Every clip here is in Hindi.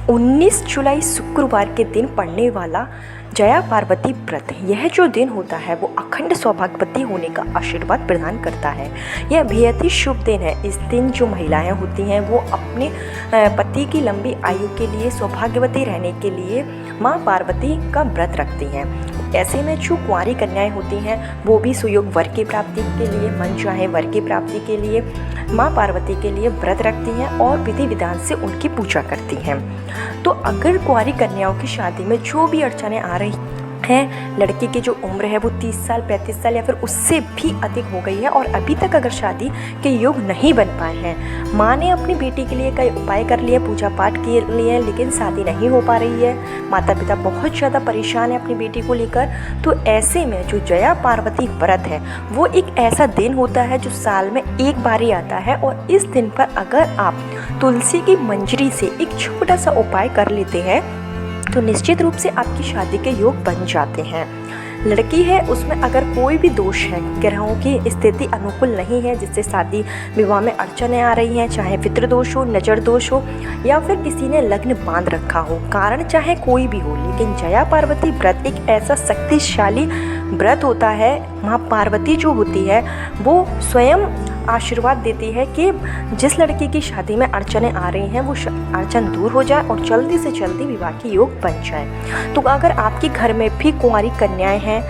19 जुलाई शुक्रवार के दिन पड़ने वाला जया पार्वती व्रत। यह जो दिन होता है वो अखंड सौभाग्यवती होने का आशीर्वाद प्रदान करता है। यह बेहद ही शुभ दिन है। इस दिन जो महिलाएं होती हैं वो अपने पति की लंबी आयु के लिए, सौभाग्यवती रहने के लिए माँ पार्वती का व्रत रखती हैं। ऐसे में जो कुंवारी कन्याएं होती हैं वो भी सुयोग वर की प्राप्ति के लिए, मन चाहे वर की प्राप्ति के लिए माँ पार्वती के लिए व्रत रखती हैं और विधि विधान से उनकी पूजा करती हैं। तो अगर कुंवारी कन्याओं की शादी में जो भी अड़चनें आ रही हैं, लड़की की जो उम्र है वो 30 साल, 35 साल या फिर उससे भी अधिक हो गई है और अभी तक अगर शादी के योग नहीं बन पाए हैं, माँ ने अपनी बेटी के लिए कई उपाय कर लिए, पूजा पाठ किए लिए, लेकिन शादी नहीं हो पा रही है, माता पिता बहुत ज़्यादा परेशान है अपनी बेटी को लेकर, तो ऐसे में जो जया पार्वती व्रत है वो एक ऐसा दिन होता है जो साल में एक बार ही आता है। और इस दिन पर अगर आप तुलसी की मंजरी से एक छोटा सा उपाय कर लेते हैं तो निश्चित रूप से आपकी शादी के योग बन जाते हैं। लड़की है उसमें अगर कोई भी दोष है, ग्रहों की स्थिति अनुकूल नहीं है जिससे शादी विवाह में अड़चनें आ रही हैं, चाहे पितृ दोष हो, नज़र दोष हो या फिर किसी ने लग्न बांध रखा हो, कारण चाहे कोई भी हो, लेकिन जया पार्वती व्रत एक ऐसा शक्तिशाली व्रत होता है। माँ पार्वती जो होती है वो स्वयं आशीर्वाद देती है कि जिस लड़की की शादी में अड़चनें आ रही हैं वो अड़चन दूर हो जाए और जल्दी से जल्दी विवाह की योग बन जाए। तो अगर आपके घर में भी कुंवारी कन्याएं हैं,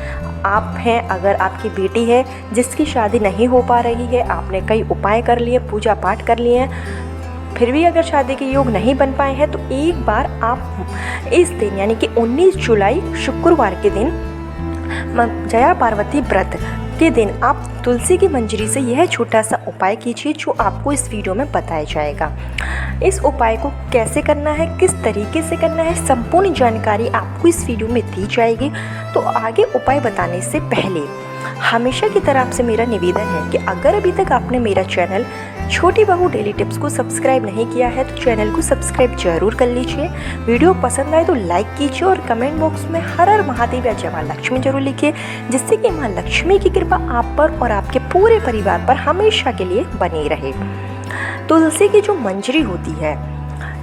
आप हैं, अगर आपकी बेटी है जिसकी शादी नहीं हो पा रही है, आपने कई उपाय कर लिए, पूजा पाठ कर लिए हैं, फिर भी अगर शादी के योग नहीं बन पाए हैं, तो एक बार आप इस दिन यानी कि 19 जुलाई शुक्रवार के दिन जया पार्वती व्रत के दिन आप तुलसी की मंजरी से यह छोटा सा उपाय कीजिए जो आपको इस वीडियो में बताया जाएगा। इस उपाय को कैसे करना है, किस तरीके से करना है, संपूर्ण जानकारी आपको इस वीडियो में दी जाएगी। तो आगे उपाय बताने से पहले हमेशा की तरह आपसे मेरा निवेदन है कि अगर अभी तक आपने मेरा चैनल छोटी बहू डेली टिप्स को सब्सक्राइब नहीं किया है तो चैनल को सब्सक्राइब जरूर कर लीजिए। वीडियो पसंद आए तो लाइक कीजिए और कमेंट बॉक्स में हर हर महादेव या जय मां लक्ष्मी जरूर लिखिए, जिससे कि मां लक्ष्मी की कृपा आप पर और आपके पूरे परिवार पर हमेशा के लिए बनी रहे। तुलसी की जो मंजरी होती है,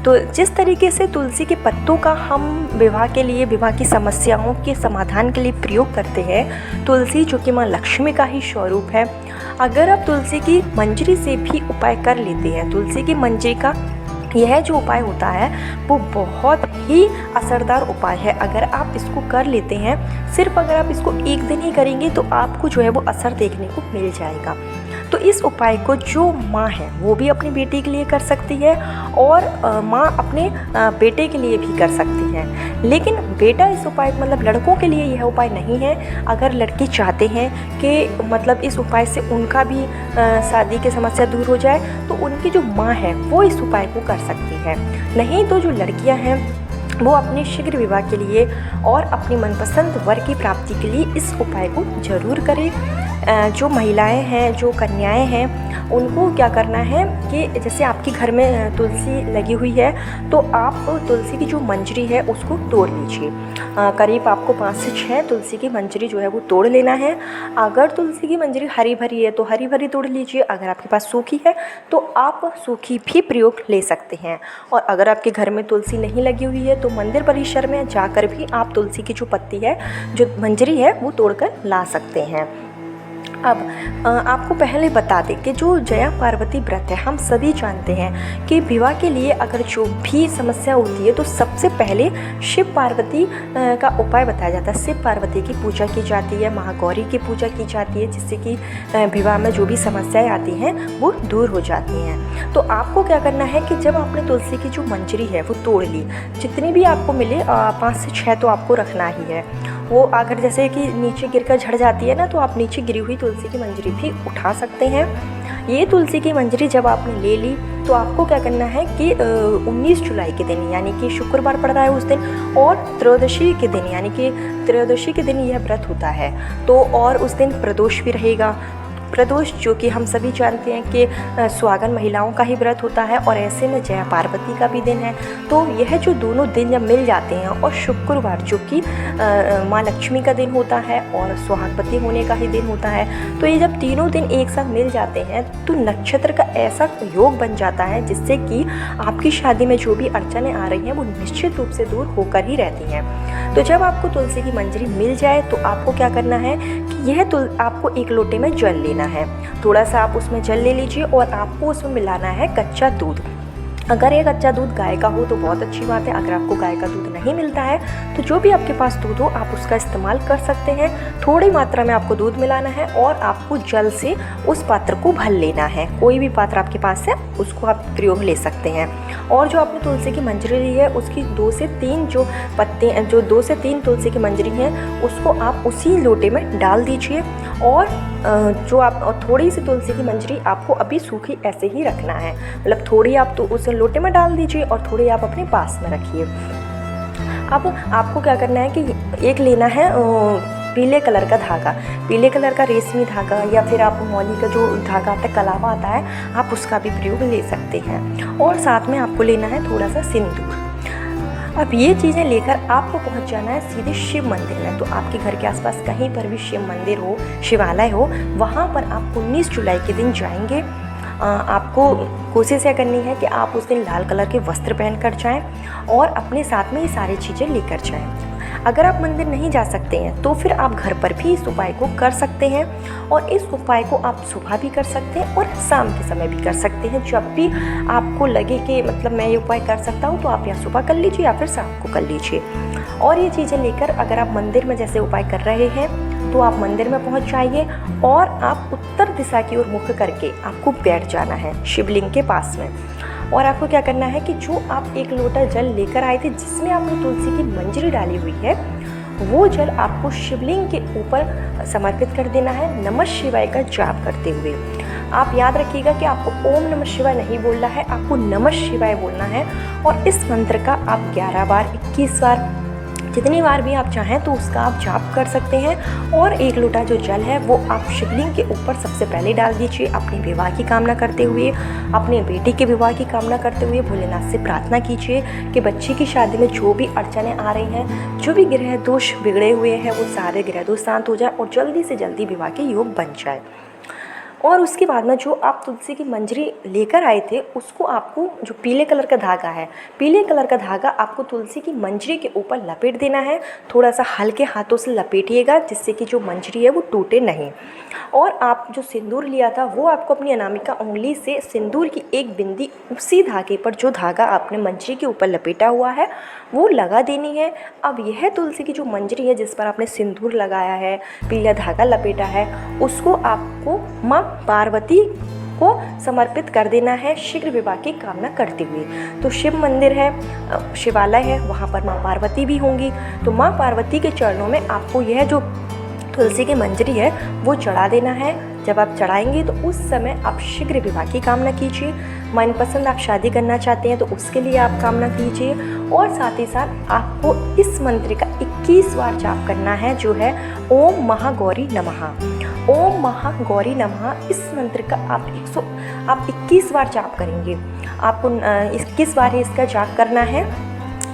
तो जिस तरीके से तुलसी के पत्तों का हम विवाह के लिए, विवाह की समस्याओं के समाधान के लिए प्रयोग करते हैं, तुलसी जो कि माँ लक्ष्मी का ही स्वरूप है, अगर आप तुलसी की मंजरी से भी उपाय कर लेते हैं, तुलसी की मंजरी का यह जो उपाय होता है वो बहुत ही असरदार उपाय है। अगर आप इसको कर लेते हैं, सिर्फ अगर आप इसको एक दिन ही करेंगे तो आपको जो है वो असर देखने को मिल जाएगा। तो इस उपाय को जो माँ है वो भी अपनी बेटी के लिए कर सकती है और माँ अपने बेटे के लिए भी कर सकती है, लेकिन बेटा इस उपाय मतलब लड़कों के लिए यह उपाय नहीं है। अगर लड़के चाहते हैं कि मतलब इस उपाय से उनका भी शादी की समस्या दूर हो जाए तो उनकी जो माँ है वो इस उपाय को कर सकती है। नहीं तो जो लड़कियाँ हैं वो अपने शीघ्र विवाह के लिए और अपनी मनपसंद वर की प्राप्ति के लिए इस उपाय को जरूर करें। जो महिलाएं हैं, जो कन्याएं हैं, उनको क्या करना है कि जैसे आपके घर में तुलसी लगी हुई है तो आप तुलसी की जो मंजरी है उसको तोड़ लीजिए। करीब आपको 5 से 6 तुलसी की मंजरी जो है वो तोड़ लेना है। अगर तुलसी की मंजरी हरी भरी है तो हरी भरी तोड़ लीजिए, अगर आपके पास सूखी है तो आप सूखी भी प्रयोग ले सकते हैं। और अगर आपके घर में तुलसी नहीं लगी हुई है तो मंदिर परिसर में जाकर भी आप तुलसी की जो पत्ती है, जो मंजरी है, वो तोड़कर ला सकते हैं। अब आपको पहले बता दें कि जो जया पार्वती व्रत है, हम सभी जानते हैं कि विवाह के लिए अगर जो भी समस्या होती है तो सबसे पहले शिव पार्वती का उपाय बताया जाता है। शिव पार्वती की पूजा की जाती है, महागौरी की पूजा की जाती है, जिससे कि विवाह में जो भी समस्याएं आती हैं वो दूर हो जाती हैं। तो आपको क्या करना है कि जब आपने तुलसी की जो मंजरी है वो तोड़ ली, जितनी भी आपको मिले 5 से 6 तो आपको रखना ही है। वो अगर जैसे कि नीचे गिरकर झड़ जाती है ना, तो आप नीचे गिरी हुई तुलसी की मंजरी भी उठा सकते हैं। ये तुलसी की मंजरी जब आपने ले ली तो आपको क्या करना है कि 19 जुलाई के दिन यानी कि शुक्रवार पड़ रहा है उस दिन, और त्रयोदशी के दिन यानी कि त्रयोदशी के दिन यह व्रत होता है, तो और उस दिन प्रदोष भी रहेगा। प्रदोष, जो कि हम सभी जानते हैं कि सुहागन महिलाओं का ही व्रत होता है और ऐसे में जया पार्वती का भी दिन है। तो यह जो दोनों दिन जब मिल जाते हैं और शुक्रवार जो कि माँ लक्ष्मी का दिन होता है और सुहागवती होने का ही दिन होता है, तो ये जब तीनों दिन एक साथ मिल जाते हैं तो नक्षत्र का ऐसा योग बन जाता है जिससे कि आपकी शादी में जो भी अड़चनें आ रही हैं वो निश्चित रूप से दूर होकर ही रहती हैं। तो जब आपको तुलसी की मंजरी मिल जाए तो आपको क्या करना है कि यह आपको एक लोटे में जल लेना है। थोड़ा सा आप उसमें जल ले लीजिए और आपको उसमें मिलाना है कच्चा दूध। अगर ये कच्चा दूध गाय का हो तो बहुत अच्छी बात है। अगर आपको गाय का दूध नहीं मिलता है तो जो भी आपके पास दूध हो आप उसका इस्तेमाल कर सकते हैं। थोड़ी मात्रा में आपको दूध मिलाना है और आपको जल से उस पात्र को भर लेना है। कोई भी पात्र आपके पास है उसको आप प्रयोग ले सकते हैं। और जो आपने तुलसी की मंजरी ली है उसकी 2 से 3 जो पत्ते, जो 2 से 3 तुलसी की मंजरी हैं उसको आप उसी लोटे में डाल दीजिए। और जो आप थोड़ी सी तुलसी की मंजरी आपको अभी सूखी ऐसे ही रखना है, मतलब थोड़ी आप तो उसे लोटे में डाल दीजिए और थोड़ी आप अपने पास में रखिए। अब आपको क्या करना है कि एक लेना है पीले कलर का धागा, पीले कलर का रेशमी धागा या फिर आप मौली का जो धागा आता है, कलावा आता है, आप उसका भी प्रयोग ले सकते हैं। और साथ में आपको लेना है थोड़ा सा सिंदूर। अब ये चीज़ें लेकर आपको पहुंच जाना है सीधे शिव मंदिर में। तो आपके घर के आसपास कहीं पर भी शिव मंदिर हो, शिवालय हो, वहाँ पर आप 19 जुलाई के दिन जाएंगे। आपको कोशिश यह करनी है कि आप उस दिन लाल कलर के वस्त्र पहन कर जाएँ और अपने साथ में ये सारी चीज़ें लेकर जाएँ। अगर आप मंदिर नहीं जा सकते हैं तो फिर आप घर पर भी इस उपाय को कर सकते हैं। और इस उपाय को आप सुबह भी कर सकते हैं और शाम के समय भी कर सकते हैं। जब भी आपको लगे कि मतलब मैं ये उपाय कर सकता हूँ तो आप या सुबह कर लीजिए या फिर शाम को कर लीजिए। और ये चीज़ें लेकर अगर आप मंदिर में जैसे उपाय कर रहे हैं तो आप मंदिर में पहुँच जाइए और आप उत्तर दिशा की ओर मुख करके आपको बैठ जाना है शिवलिंग के पास में। और आपको क्या करना है कि जो आप एक लोटा जल लेकर आए थे जिसमें आपने तुलसी की मंजरी डाली हुई है, वो जल आपको शिवलिंग के ऊपर समर्पित कर देना है नमः शिवाय का जाप करते हुए। आप याद रखिएगा कि आपको ओम नमः शिवाय नहीं बोलना है, आपको नमः शिवाय बोलना है। और इस मंत्र का आप 11 बार, 21 बार, जितनी बार भी आप चाहें तो उसका आप जाप कर सकते हैं। और एक लोटा जो जल है वो आप शिवलिंग के ऊपर सबसे पहले डाल दीजिए, अपने विवाह की कामना करते हुए, अपने बेटी के विवाह की कामना करते हुए भोलेनाथ से प्रार्थना कीजिए कि बच्चे की शादी में जो भी अड़चनें आ रही हैं, जो भी ग्रह दोष बिगड़े हुए हैं, वो सारे ग्रह दोष शांत हो जाए और जल्दी से जल्दी विवाह के योग बन जाए। और उसके बाद में जो आप तुलसी की मंजरी लेकर आए थे उसको आपको, जो पीले कलर का धागा है, पीले कलर का धागा आपको तुलसी की मंजरी के ऊपर लपेट देना है। थोड़ा सा हल्के हाथों से लपेटिएगा जिससे कि जो मंजरी है वो टूटे नहीं। और आप जो सिंदूर लिया था वो आपको अपनी अनामिका उंगली से सिंदूर की एक बिंदी उसी धागे पर, जो धागा आपने मंजरी के ऊपर लपेटा हुआ है, वो लगा देनी है। अब यह तुलसी की जो मंजरी है जिस पर आपने सिंदूर लगाया है, पीला धागा लपेटा है, उसको आपको माँ पार्वती को समर्पित कर देना है शीघ्र विवाह की कामना करते हुए। तो शिव मंदिर है, शिवालय है, वहाँ पर माँ पार्वती भी होंगी। तो माँ पार्वती के चरणों में आपको यह जो तुलसी की मंजरी है वो चढ़ा देना है। जब आप चढ़ाएंगे तो उस समय आप शीघ्र विवाह की कामना कीजिए। मनपसंद आप शादी करना चाहते हैं तो उसके लिए आप कामना कीजिए। और साथ ही साथ आपको इस मंत्र का 21 बार जाप करना है, जो है ओम महागौरी नमः। ओम महागौरी नमः इस मंत्र का आप 21 बार जाप करेंगे। आपको 21 बार ही इसका जाप करना है।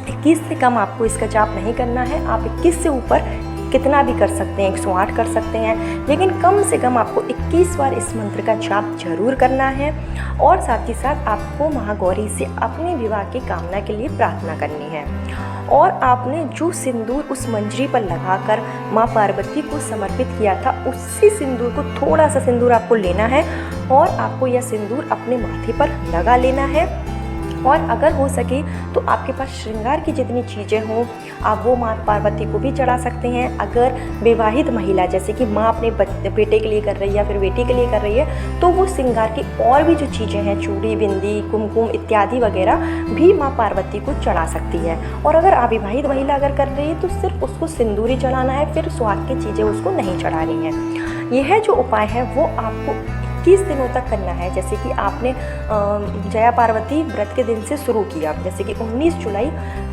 21 से कम आपको इसका जाप नहीं करना है। आप 21 से ऊपर कितना भी कर सकते हैं, 108 कर सकते हैं, लेकिन कम से कम आपको 21 बार इस मंत्र का जाप जरूर करना है। और साथ ही साथ आपको महागौरी से अपने विवाह की कामना के लिए प्रार्थना करनी है। और आपने जो सिंदूर उस मंजरी पर लगाकर माँ पार्वती को समर्पित किया था, उसी सिंदूर को, थोड़ा सा सिंदूर आपको लेना है और आपको यह सिंदूर अपने माथे पर लगा लेना है। और अगर हो सके तो आपके पास श्रृंगार की जितनी चीज़ें हों आप वो माँ पार्वती को भी चढ़ा सकते हैं। अगर विवाहित महिला, जैसे कि माँ अपने बेटे के लिए कर रही है या फिर बेटी के लिए कर रही है, तो वो श्रृंगार की और भी जो चीज़ें हैं, चूड़ी, बिंदी, कुमकुम इत्यादि वगैरह भी माँ पार्वती को चढ़ा सकती है। और अगर अविवाहित महिला अगर कर रही है तो सिर्फ उसको सिंदूर ही चढ़ाना है, फिर स्वाद की चीज़ें उसको नहीं चढ़ानी है। यह जो उपाय है वो आपको 21 दिनों तक करना है। जैसे कि आपने जया पार्वती व्रत के दिन से शुरू किया, जैसे कि 19 जुलाई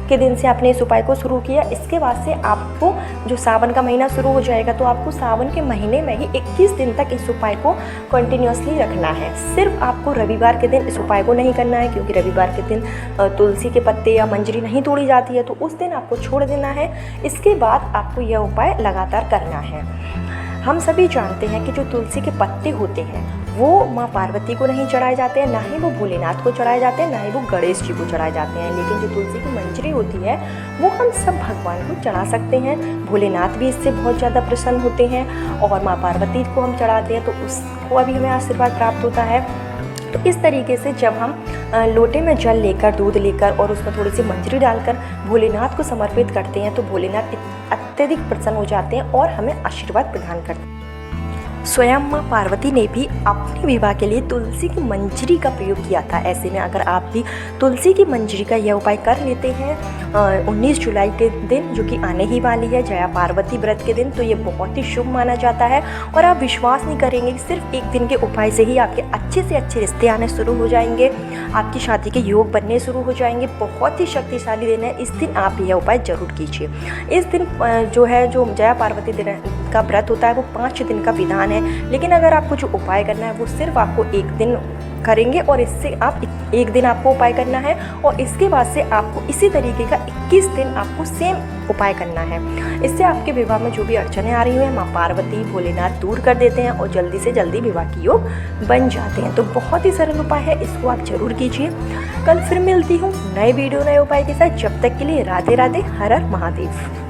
के दिन से आपने इस उपाय को शुरू किया, इसके बाद से आपको जो सावन का महीना शुरू हो जाएगा तो आपको सावन के महीने में ही 21 दिन तक इस उपाय को कंटिन्यूसली रखना है। सिर्फ आपको रविवार के दिन इस उपाय को नहीं करना है, क्योंकि रविवार के दिन तुलसी के पत्ते या मंजरी नहीं तोड़ी जाती है, तो उस दिन आपको छोड़ देना है। इसके बाद आपको यह उपाय लगातार करना है। हम सभी जानते हैं कि जो तुलसी के पत्ते होते हैं वो माँ पार्वती को नहीं चढ़ाए जाते हैं, ना ही वो भोलेनाथ को चढ़ाए जाते हैं, ना ही वो गणेश जी को चढ़ाए जाते हैं। लेकिन जो तुलसी की मंजरी होती है वो हम सब भगवान को चढ़ा सकते हैं। भोलेनाथ भी इससे बहुत ज़्यादा प्रसन्न होते हैं और माँ पार्वती को हम चढ़ाते हैं तो उसको भी हमें आशीर्वाद प्राप्त होता है। तो इस तरीके से जब हम लोटे में जल लेकर, दूध लेकर और उसमें थोड़ी सी मंजरी डालकर भोलेनाथ को समर्पित करते हैं तो भोलेनाथ अत्यधिक प्रसन्न हो जाते हैं और हमें आशीर्वाद प्रदान करते हैं। स्वयं माँ पार्वती ने भी अपने विवाह के लिए तुलसी की मंजरी का प्रयोग किया था। ऐसे में अगर आप भी तुलसी की मंजरी का यह उपाय कर लेते हैं 19 जुलाई के दिन, जो कि आने ही वाली है जया पार्वती व्रत के दिन, तो ये बहुत ही शुभ माना जाता है। और आप विश्वास नहीं करेंगे कि सिर्फ एक दिन के उपाय से ही आपके अच्छे से अच्छे रिश्ते आने शुरू हो जाएंगे, आपकी शादी के योग बनने शुरू हो जाएंगे। बहुत ही शक्तिशाली दिन है, इस दिन आप यह उपाय जरूर कीजिए। इस दिन जो जया पार्वती दिन का व्रत होता है वो 5 दिन का विधान है, लेकिन अगर आपको जो उपाय करना है वो सिर्फ आपको एक दिन करेंगे और इससे आप एक दिन आपको उपाय करना है और इसके बाद से आपको इसी तरीके का 21 दिन आपको सेम उपाय करना है। इससे आपके विवाह में जो भी अड़चनें आ रही हैं माँ पार्वती भोलेनाथ दूर कर देते हैं और जल्दी से जल्दी विवाह की योग बन जाते हैं। तो बहुत ही सरल उपाय है, इसको आप जरूर कीजिए। कल फिर मिलती हूँ नए वीडियो नए उपाय के साथ। जब तक के लिए राधे राधे, हर हर महादेव।